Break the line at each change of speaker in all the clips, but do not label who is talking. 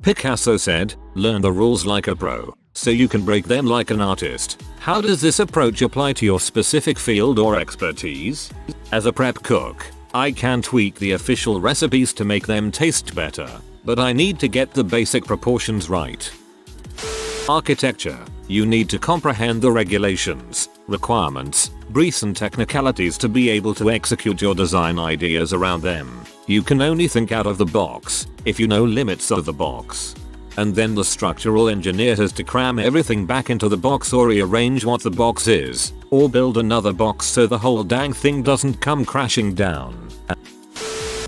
Picasso said, "Learn the rules like a pro, so you can break them like an artist." How does this approach apply to your specific field or expertise? As a prep cook, I can tweak the official recipes to make them taste better, but I need to get the basic proportions right. Architecture. You need to comprehend the regulations, requirements, briefs and technicalities to be able to execute your design ideas around them. You can only think out of the box if you know limits of the box. And then the structural engineer has to cram everything back into the box or rearrange what the box is, or build another box so the whole dang thing doesn't come crashing down.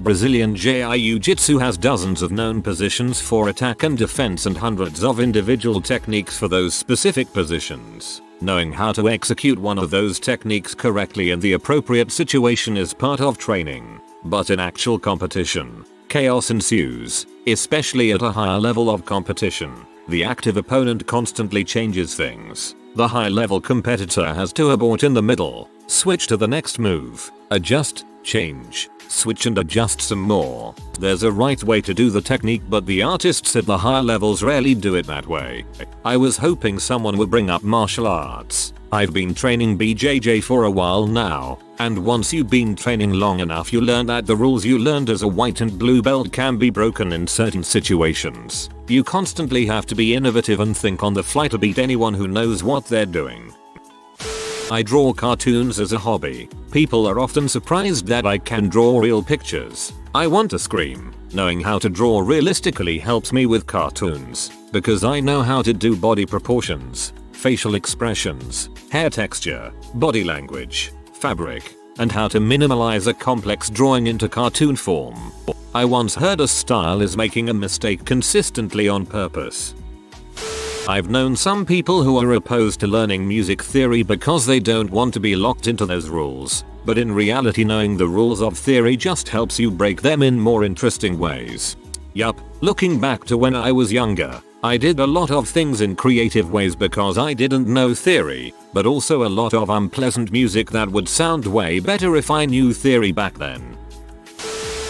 Brazilian Jiu-Jitsu has dozens of known positions for attack and defense and hundreds of individual techniques for those specific positions. Knowing how to execute one of those techniques correctly in the appropriate situation is part of training. But in actual competition, chaos ensues, especially at a higher level of competition. The active opponent constantly changes things. The high-level competitor has to abort in the middle, switch to the next move, adjust, change, switch and adjust some more. There's a right way to do the technique, but the artists at the higher levels rarely do it that way. I was hoping someone would bring up martial arts. I've been training BJJ for a while now, and once you've been training long enough you learn that the rules you learned as a white and blue belt can be broken in certain situations. You constantly have to be innovative and think on the fly to beat anyone who knows what they're doing. I draw cartoons as a hobby. People are often surprised that I can draw real pictures. I want to scream. Knowing how to draw realistically helps me with cartoons, because I know how to do body proportions, facial expressions, hair texture, body language, fabric, and how to minimalize a complex drawing into cartoon form. I once heard a style is making a mistake consistently on purpose. I've known some people who are opposed to learning music theory because they don't want to be locked into those rules, but in reality knowing the rules of theory just helps you break them in more interesting ways. Yup, looking back to when I was younger, I did a lot of things in creative ways because I didn't know theory, but also a lot of unpleasant music that would sound way better if I knew theory back then.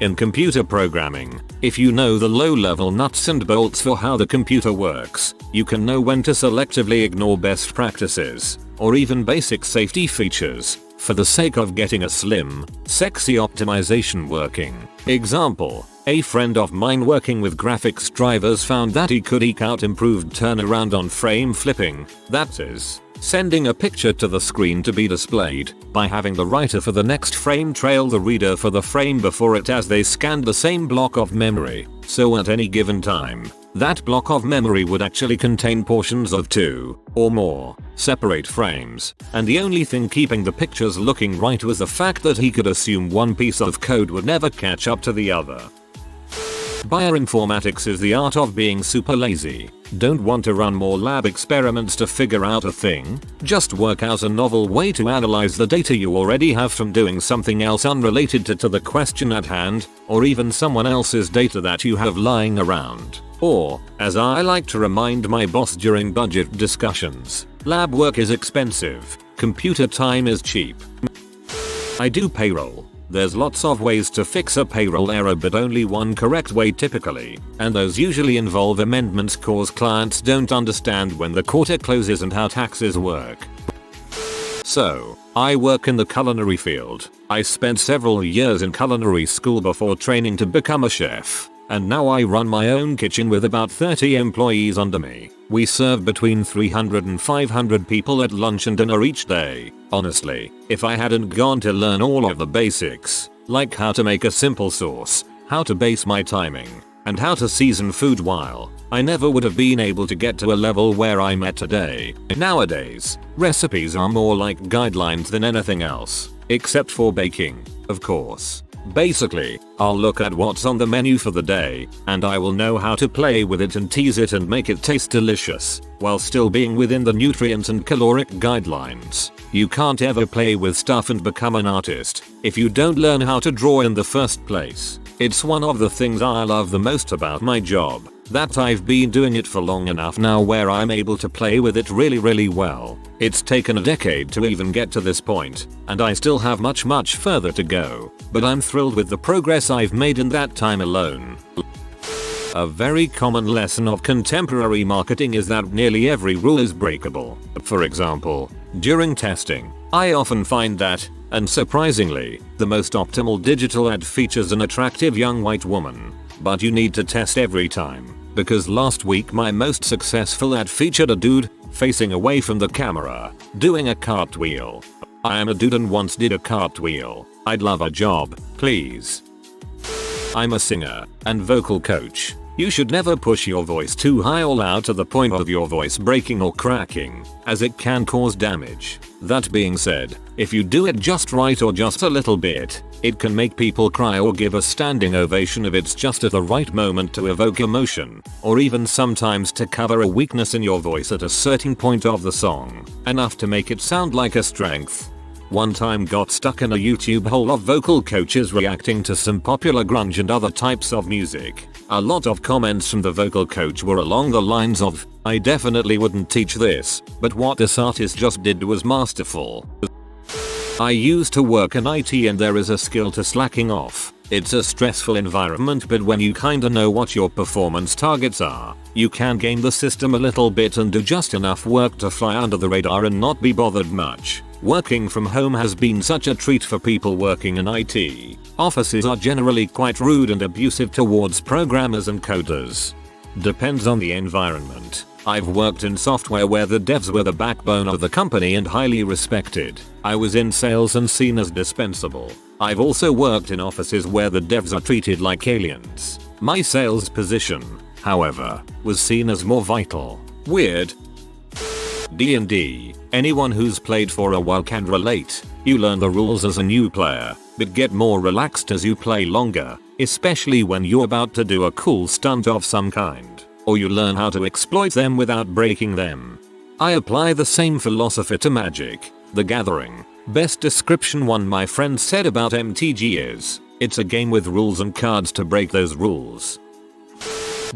In computer programming, if you know the low-level nuts and bolts for how the computer works, you can know when to selectively ignore best practices, or even basic safety features, for the sake of getting a slim, sexy optimization working. Example, a friend of mine working with graphics drivers found that he could eke out improved turnaround on frame flipping, that is, sending a picture to the screen to be displayed, by having the writer for the next frame trail the reader for the frame before it as they scanned the same block of memory, so at any given time, that block of memory would actually contain portions of 2 or more separate frames, and the only thing keeping the pictures looking right was the fact that he could assume one piece of code would never catch up to the other. Bioinformatics is the art of being super lazy. Don't want to run more lab experiments to figure out a thing? Just work out a novel way to analyze the data you already have from doing something else unrelated to the question at hand, or even someone else's data that you have lying around. Or, as I like to remind my boss during budget discussions, lab work is expensive, computer time is cheap. I do payroll. There's lots of ways to fix a payroll error, but only one correct way typically, and those usually involve amendments cause clients don't understand when the quarter closes and how taxes work. So, I work in the culinary field. I spent several years in culinary school before training to become a chef, and now I run my own kitchen with about 30 employees under me. We serve between 300 and 500 people at lunch and dinner each day. Honestly, if I hadn't gone to learn all of the basics, like how to make a simple sauce, how to base my timing, and how to season food well, I never would have been able to get to a level where I'm at today. Nowadays, recipes are more like guidelines than anything else, except for baking, of course. Basically, I'll look at what's on the menu for the day, and I will know how to play with it and tease it and make it taste delicious, while still being within the nutrient and caloric guidelines. You can't ever play with stuff and become an artist if you don't learn how to draw in the first place. It's one of the things I love the most about my job, that I've been doing it for long enough now where I'm able to play with it really well. It's taken a decade to even get to this point, and I still have much further to go, but I'm thrilled with the progress I've made in that time alone. A very common lesson of contemporary marketing is that nearly every rule is breakable. For example, during testing, I often find that, and surprisingly, the most optimal digital ad features an attractive young white woman. But you need to test every time, because last week my most successful ad featured a dude facing away from the camera, doing a cartwheel. I am a dude and once did a cartwheel. I'd love a job, please. I'm a singer and vocal coach. You should never push your voice too high or loud to the point of your voice breaking or cracking, as it can cause damage. That being said, if you do it just right or just a little bit, it can make people cry or give a standing ovation if it's just at the right moment to evoke emotion, or even sometimes to cover a weakness in your voice at a certain point of the song, enough to make it sound like a strength. One time got stuck in a YouTube hole of vocal coaches reacting to some popular grunge and other types of music. A lot of comments from the vocal coach were along the lines of, "I definitely wouldn't teach this, but what this artist just did was masterful." I used to work in IT and there is a skill to slacking off. It's a stressful environment, but when you kinda know what your performance targets are, you can game the system a little bit and do just enough work to fly under the radar and not be bothered much. Working from home has been such a treat for people working in IT. Offices are generally quite rude and abusive towards programmers and coders. Depends on the environment. I've worked in software where the devs were the backbone of the company and highly respected. I was in sales and seen as dispensable. I've also worked in offices where the devs are treated like aliens. My sales position, however, was seen as more vital. Weird. D&D. Anyone who's played for a while can relate. You learn the rules as a new player, but get more relaxed as you play longer, especially when you're about to do a cool stunt of some kind, or you learn how to exploit them without breaking them. I apply the same philosophy to Magic: The Gathering. Best description one my friend said about MTG is, it's a game with rules and cards to break those rules.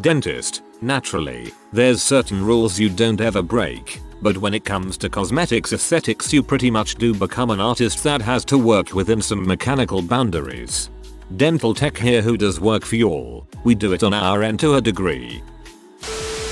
Dentist. Naturally, there's certain rules you don't ever break. But when it comes to cosmetics aesthetics, you pretty much do become an artist that has to work within some mechanical boundaries. Dental tech here who does work for y'all. We do it on our end to a degree.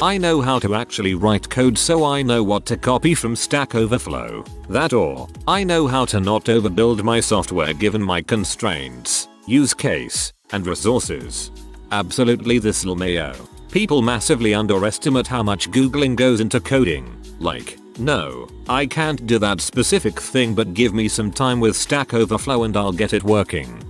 I know how to actually write code, so I know what to copy from Stack Overflow. That, or I know how to not overbuild my software given my constraints, use case, and resources. Absolutely this LMAO. People massively underestimate how much Googling goes into coding. Like, no, I can't do that specific thing, but give me some time with Stack Overflow and I'll get it working.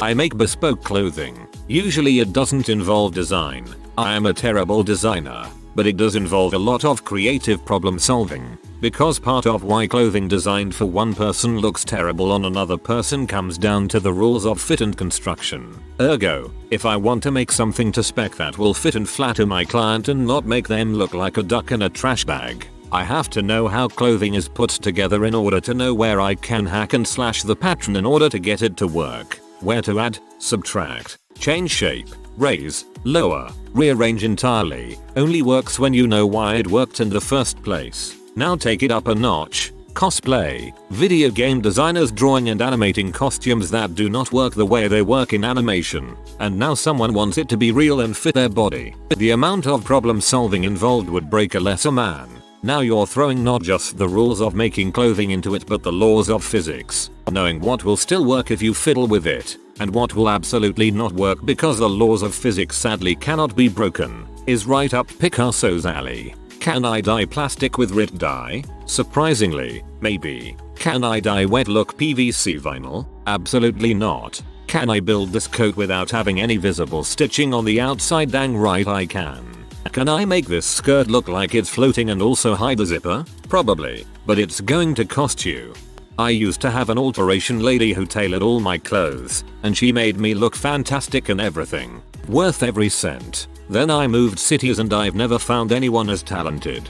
I make bespoke clothing. Usually it doesn't involve design. I am a terrible designer, but it does involve a lot of creative problem solving. Because part of why clothing designed for one person looks terrible on another person comes down to the rules of fit and construction. Ergo, if I want to make something to spec that will fit and flatter my client and not make them look like a duck in a trash bag, I have to know how clothing is put together in order to know where I can hack and slash the pattern in order to get it to work. Where to add, subtract, change shape, raise, lower, rearrange entirely, only works when you know why it worked in the first place. Now take it up a notch. Cosplay. Video game designers drawing and animating costumes that do not work the way they work in animation, and now someone wants it to be real and fit their body. The amount of problem solving involved would break a lesser man. Now you're throwing not just the rules of making clothing into it, but the laws of physics. Knowing what will still work if you fiddle with it, and what will absolutely not work because the laws of physics sadly cannot be broken, is right up Picasso's alley. Can I dye plastic with RIT dye? Surprisingly, maybe. Can I dye wet look PVC vinyl? Absolutely not. Can I build this coat without having any visible stitching on the outside? Dang right I can. Can I make this skirt look like it's floating and also hide the zipper? Probably, but it's going to cost you. I used to have an alteration lady who tailored all my clothes, and she made me look fantastic and everything. Worth every cent. Then I moved cities and I've never found anyone as talented.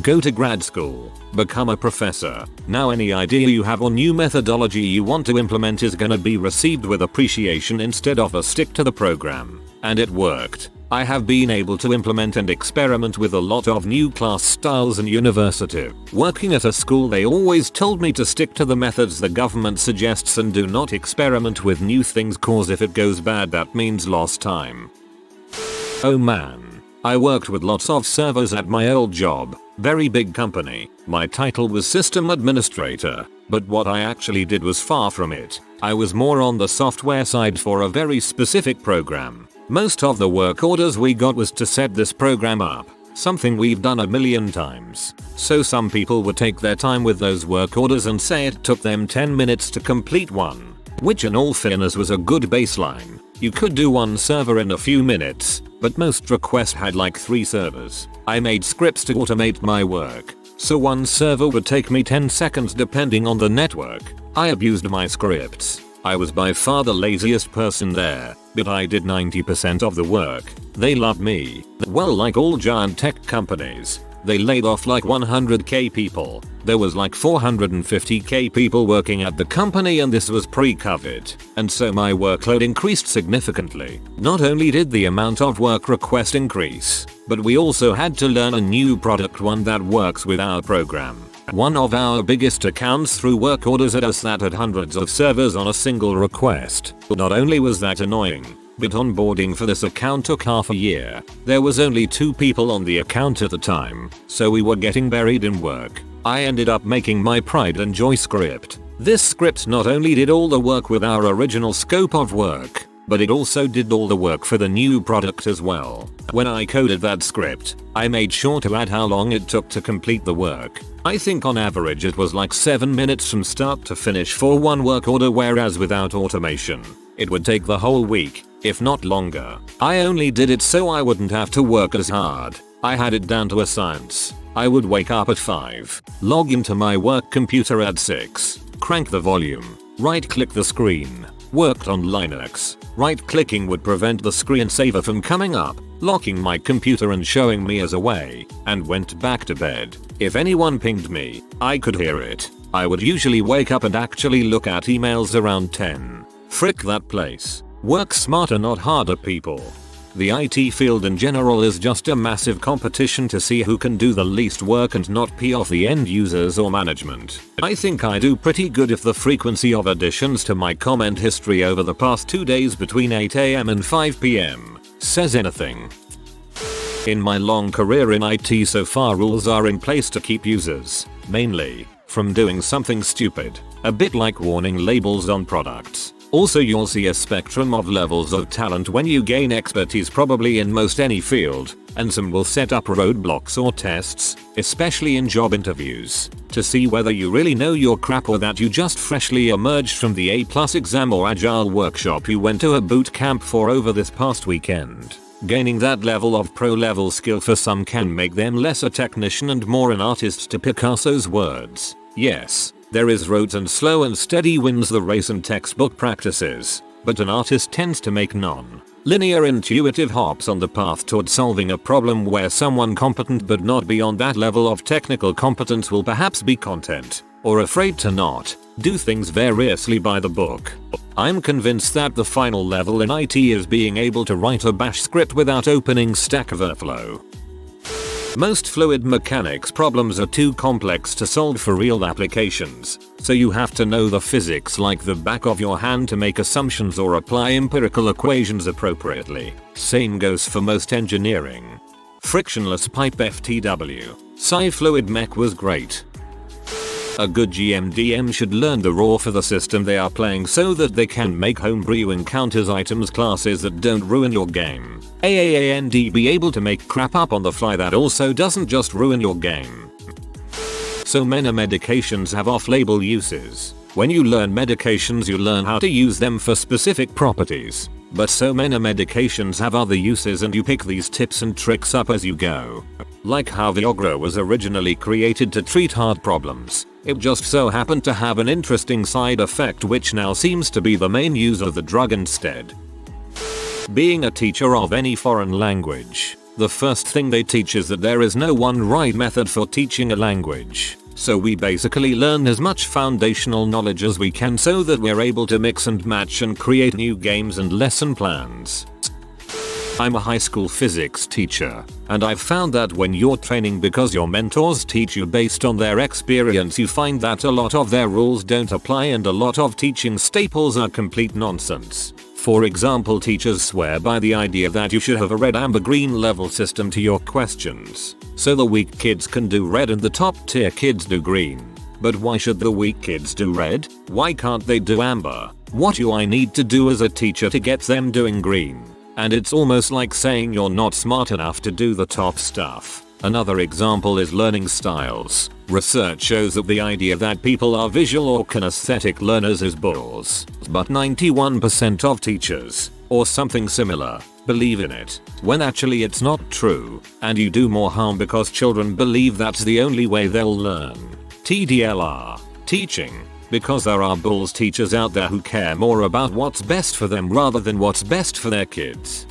Go to grad school. Become a professor. Now any idea you have or new methodology you want to implement is gonna be received with appreciation instead of a stick to the program. And it worked. I have been able to implement and experiment with a lot of new class styles in university. Working at a school, they always told me to stick to the methods the government suggests and do not experiment with new things, cause if it goes bad that means lost time. Oh man. I worked with lots of servers at my old job. Very big company. My title was system administrator, but what I actually did was far from it. I was more on the software side for a very specific program. Most of the work orders we got was to set this program up, something we've done a million times. So some people would take their time with those work orders and say it took them 10 minutes to complete one, which in all fairness was a good baseline. You could do one server in a few minutes, but most requests had like 3 servers. I made scripts to automate my work, so one server would take me 10 seconds depending on the network. I abused my scripts. I was by far the laziest person there, but I did 90% of the work. They loved me. Well, like all giant tech companies, they laid off like 100k people. There was like 450k people working at the company, and this was pre-COVID. And so my workload increased significantly. Not only did the amount of work request increase, but we also had to learn a new product, one that works with our program. One of our biggest accounts threw work orders at us that had hundreds of servers on a single request. Not only was that annoying, but onboarding for this account took half a year. There was only 2 people on the account at the time, so we were getting buried in work. I ended up making my pride and joy script. This script not only did all the work with our original scope of work, but it also did all the work for the new product as well. When I coded that script, I made sure to add how long it took to complete the work. I think on average it was like 7 minutes from start to finish for one work order, whereas without automation, it would take the whole week, if not longer. I only did it so I wouldn't have to work as hard. I had it down to a science. I would wake up at 5, log into my work computer at 6, crank the volume, right click the screen. Worked on Linux. Right clicking would prevent the screensaver from coming up, locking my computer and showing me as away, and went back to bed. If anyone pinged me, I could hear it. I would usually wake up and actually look at emails around 10. Frick that place. Work smarter, not harder, people. The IT field in general is just a massive competition to see who can do the least work and not pee off the end users or management. I think I do pretty good if the frequency of additions to my comment history over the past 2 days between 8 AM and 5 PM says anything. In my long career in IT so far, rules are in place to keep users, mainly, from doing something stupid, a bit like warning labels on products. Also, you'll see a spectrum of levels of talent when you gain expertise, probably in most any field, and some will set up roadblocks or tests, especially in job interviews, to see whether you really know your crap or that you just freshly emerged from the A+ exam or agile workshop you went to a boot camp for over this past weekend. Gaining that level of pro-level skill for some can make them less a technician and more an artist, to Picasso's words. Yes, there is rote and slow and steady wins the race in textbook practices, but an artist tends to make non-linear intuitive hops on the path toward solving a problem where someone competent but not beyond that level of technical competence will perhaps be content, or afraid to not do things variously by the book. I'm convinced that the final level in IT is being able to write a bash script without opening Stack Overflow. Most fluid mechanics problems are too complex to solve for real applications, so you have to know the physics like the back of your hand to make assumptions or apply empirical equations appropriately. Same goes for most engineering. Frictionless pipe FTW. Sci-fluid mech was great. A good GM/DM should learn the raw for the system they are playing so that they can make homebrew encounters, items, classes that don't ruin your game. And be able to make crap up on the fly that also doesn't just ruin your game. So many medications have off-label uses. When you learn medications, you learn how to use them for specific properties. But so many medications have other uses and you pick these tips and tricks up as you go. Like how Viagra was originally created to treat heart problems. It just so happened to have an interesting side effect which now seems to be the main use of the drug instead. Being a teacher of any foreign language, the first thing they teach is that there is no one right method for teaching a language. So we basically learn as much foundational knowledge as we can so that we're able to mix and match and create new games and lesson plans. I'm a high school physics teacher, and I've found that when you're training because your mentors teach you based on their experience, you find that a lot of their rules don't apply and a lot of teaching staples are complete nonsense. For example, teachers swear by the idea that you should have a red amber green level system to your questions, so the weak kids can do red and the top tier kids do green. But why should the weak kids do red? Why can't they do amber? What do I need to do as a teacher to get them doing green? And it's almost like saying you're not smart enough to do the top stuff. Another example is learning styles. Research shows that the idea that people are visual or kinesthetic learners is balls, but 91% of teachers, or something similar, believe in it, when actually it's not true, and you do more harm because children believe that's the only way they'll learn. TDLR. Teaching. Because there are balls teachers out there who care more about what's best for them rather than what's best for their kids.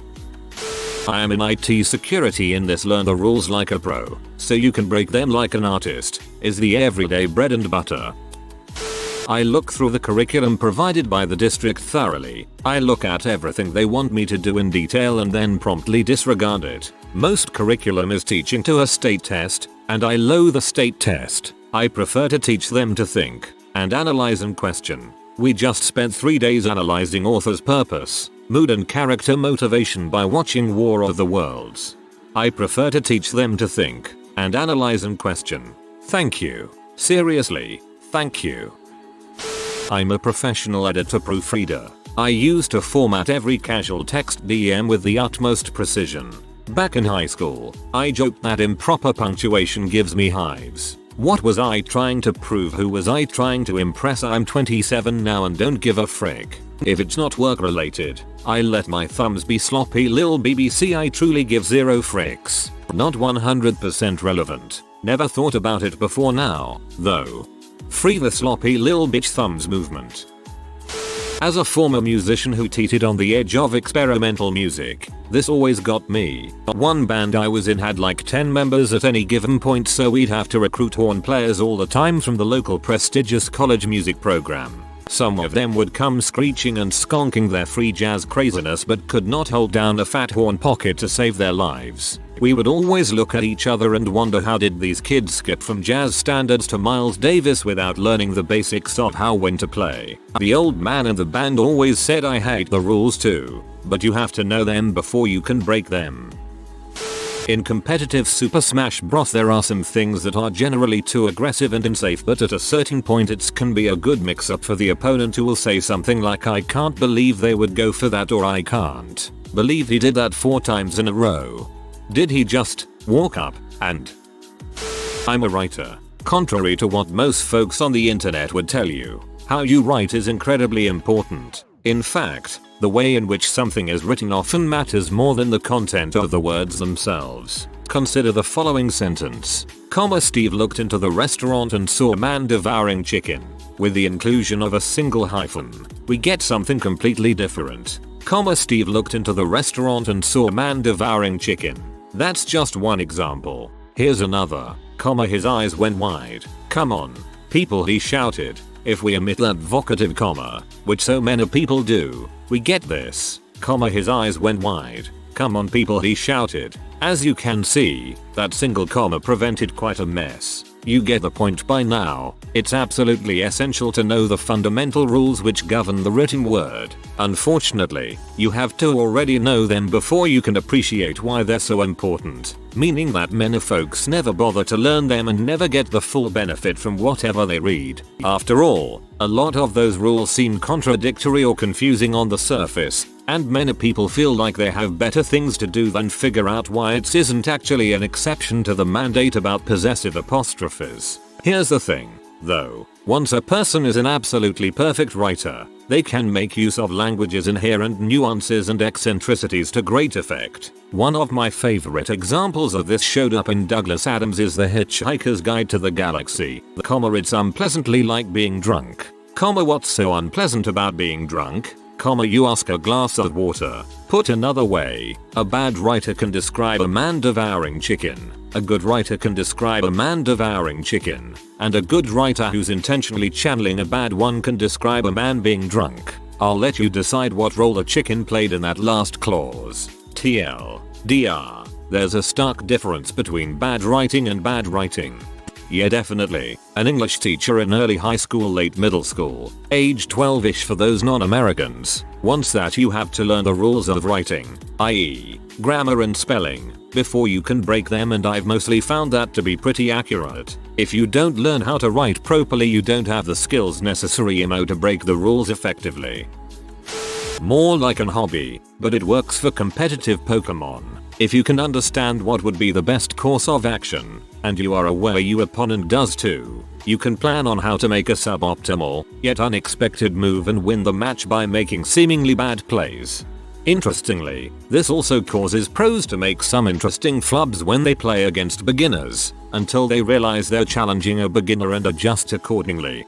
I am in IT security in this learn the rules like a pro, so you can break them like an artist, is the everyday bread and butter. I look through the curriculum provided by the district thoroughly. I look at everything they want me to do in detail and then promptly disregard it. Most curriculum is teaching to a state test, and I loathe the state test. I prefer to teach them to think, and analyze and question. We just spent 3 days analyzing author's purpose, mood and character motivation by watching War of the Worlds. I prefer to teach them to think, and analyze and question. Thank you. Seriously, thank you. I'm a professional editor proofreader. I used to format every casual text DM with the utmost precision. Back in high school, I joked that improper punctuation gives me hives. What was I trying to prove? Who was I trying to impress? I'm 27 now and don't give a frick. If it's not work related, I let my thumbs be sloppy lil BBC. I truly give zero fricks. Not 100% relevant. Never thought about it before now, though. Free the sloppy lil bitch thumbs movement. As a former musician who teetered on the edge of experimental music, this always got me. One band I was in had like 10 members at any given point, so we'd have to recruit horn players all the time from the local prestigious college music program. Some of them would come screeching and skonking their free jazz craziness but could not hold down a fat horn pocket to save their lives. We would always look at each other and wonder, how did these kids skip from jazz standards to Miles Davis without learning the basics of how when to play? The old man in the band always said, I hate the rules too, but you have to know them before you can break them. In competitive Super Smash Bros there are some things that are generally too aggressive and unsafe, but at a certain point it can be a good mix up for the opponent, who will say something like, I can't believe they would go for that, or I can't believe he did that 4 times in a row. Did he just walk up and... I'm a writer. Contrary to what most folks on the internet would tell you, how you write is incredibly important. In fact, the way in which something is written often matters more than the content of the words themselves. Consider the following sentence. Steve looked into the restaurant and saw a man devouring chicken. With the inclusion of a single hyphen, we get something completely different. Steve looked into the restaurant and saw a man devouring chicken. That's just one example. Here's another. His eyes went wide. Come on, people, he shouted. If we omit that vocative comma, which so many people do, we get this. His eyes went wide. Come on people, he shouted. As you can see, that single comma prevented quite a mess. You get the point by now. It's absolutely essential to know the fundamental rules which govern the written word. Unfortunately, you have to already know them before you can appreciate why they're so important, meaning that many folks never bother to learn them and never get the full benefit from whatever they read. After all, a lot of those rules seem contradictory or confusing on the surface, and many people feel like they have better things to do than figure out why it isn't actually an exception to the mandate about possessive apostrophes. Here's the thing, though. Once a person is an absolutely perfect writer, they can make use of language's inherent nuances and eccentricities to great effect. One of my favorite examples of this showed up in Douglas Adams' The Hitchhiker's Guide to the Galaxy. It's unpleasantly like being drunk. What's so unpleasant about being drunk? You ask a glass of water. Put another way, a bad writer can describe a man devouring chicken. A good writer can describe a man devouring chicken. And a good writer who's intentionally channeling a bad one can describe a man being drunk. I'll let you decide what role the chicken played in that last clause. TL. DR. There's a stark difference between bad writing and bad writing. Yeah, definitely. An English teacher in early high school, late middle school, age 12ish for those non-Americans, once that you have to learn the rules of writing, i.e. grammar and spelling, before you can break them, and I've mostly found that to be pretty accurate. If you don't learn how to write properly, you don't have the skills necessary to break the rules effectively. More like an hobby, but it works for competitive Pokemon. If you can understand what would be the best course of action, and you are aware your opponent does too, you can plan on how to make a suboptimal, yet unexpected move and win the match by making seemingly bad plays. Interestingly, this also causes pros to make some interesting flubs when they play against beginners, until they realize they're challenging a beginner and adjust accordingly.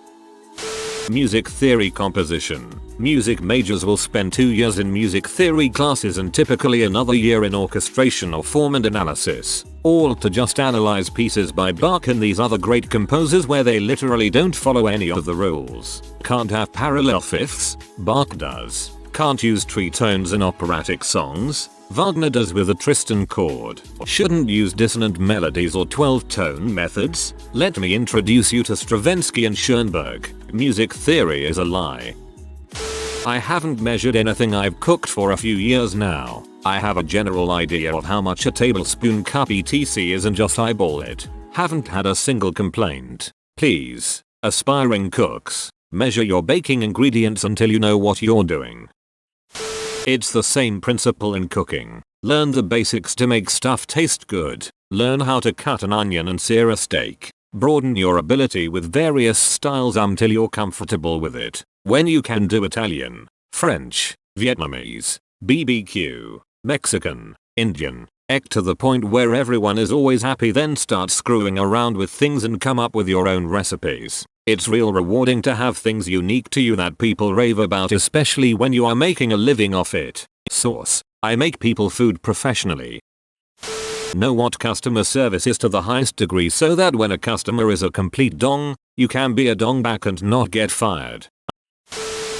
Music theory composition. Music majors will spend 2 years in music theory classes and typically another year in orchestration or form and analysis, all to just analyze pieces by Bach and these other great composers where they literally don't follow any of the rules. Can't have parallel fifths? Bach does. Can't use tritones in operatic songs? Wagner does with a Tristan chord. Shouldn't use dissonant melodies or 12-tone methods? Let me introduce you to Stravinsky and Schoenberg. Music theory is a lie. I haven't measured anything I've cooked for a few years now. I have a general idea of how much a tablespoon cup etc is and just eyeball it. Haven't had a single complaint. Please, aspiring cooks, measure your baking ingredients until you know what you're doing. It's the same principle in cooking. Learn the basics to make stuff taste good. Learn how to cut an onion and sear a steak. Broaden your ability with various styles until you're comfortable with it. When you can do Italian, French, Vietnamese, BBQ, Mexican, Indian, egg to the point where everyone is always happy, then start screwing around with things and come up with your own recipes. It's real rewarding to have things unique to you that people rave about, especially when you are making a living off it. Source: I make people food professionally. Know what customer service is to the highest degree so that when a customer is a complete dong, you can be a dong back and not get fired.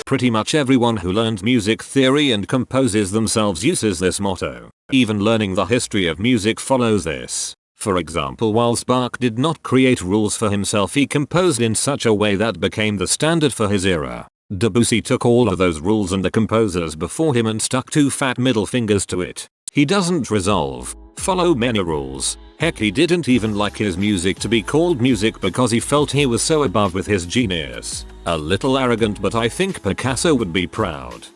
Pretty much everyone who learns music theory and composes themselves uses this motto. Even learning the history of music follows this. For example, whilst Bach did not create rules for himself, he composed in such a way that became the standard for his era. Debussy took all of those rules and the composers before him and stuck 2 fat middle fingers to it. He doesn't follow many rules. Heck, he didn't even like his music to be called music because he felt he was so above with his genius. A little arrogant, but I think Picasso would be proud.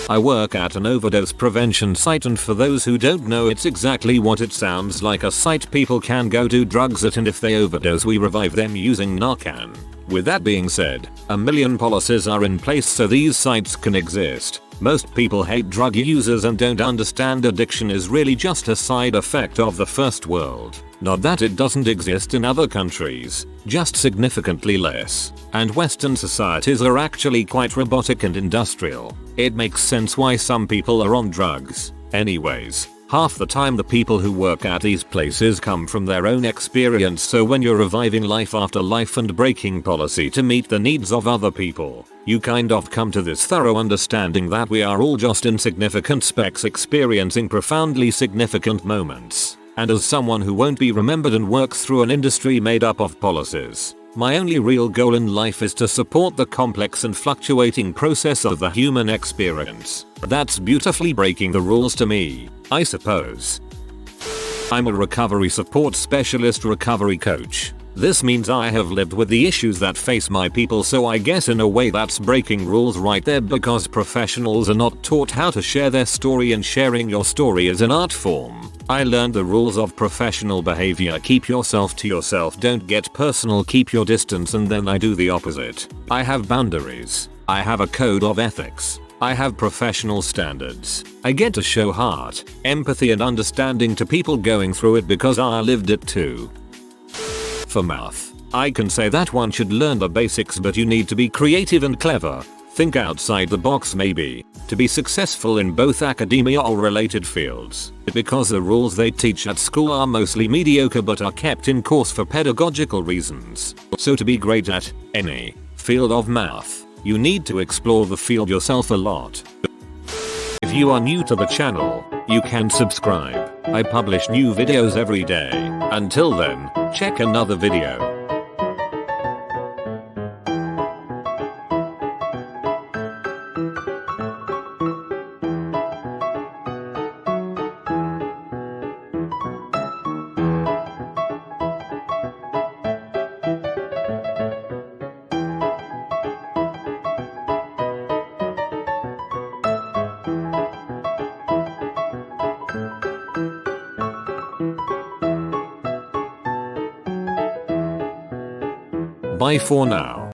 I work at an overdose prevention site, and for those who don't know, it's exactly what it sounds like, a site people can go do drugs at, and if they overdose we revive them using Narcan. With that being said, a million policies are in place so these sites can exist. Most people hate drug users and don't understand addiction is really just a side effect of the first world. Not that it doesn't exist in other countries, just significantly less. And Western societies are actually quite robotic and industrial. It makes sense why some people are on drugs. Anyways, half the time the people who work at these places come from their own experience, so when you're reviving life after life and breaking policy to meet the needs of other people, you kind of come to this thorough understanding that we are all just insignificant specks experiencing profoundly significant moments. And as someone who won't be remembered and works through an industry made up of policies, my only real goal in life is to support the complex and fluctuating process of the human experience. That's beautifully breaking the rules to me, I suppose. I'm a recovery support specialist recovery coach. This means I have lived with the issues that face my people, so I guess in a way that's breaking rules right there, because professionals are not taught how to share their story, and sharing your story is an art form. I learned the rules of professional behavior: keep yourself to yourself, don't get personal, keep your distance, and then I do the opposite. I have boundaries. I have a code of ethics. I have professional standards. I get to show heart, empathy and understanding to people going through it because I lived it too. For math, I can say that one should learn the basics, but you need to be creative and clever. Think outside the box maybe, to be successful in both academia or related fields, because the rules they teach at school are mostly mediocre but are kept in course for pedagogical reasons. So to be great at any field of math, you need to explore the field yourself a lot. If you are new to the channel, you can subscribe. I publish new videos every day. Until then, check another video. Bye for now.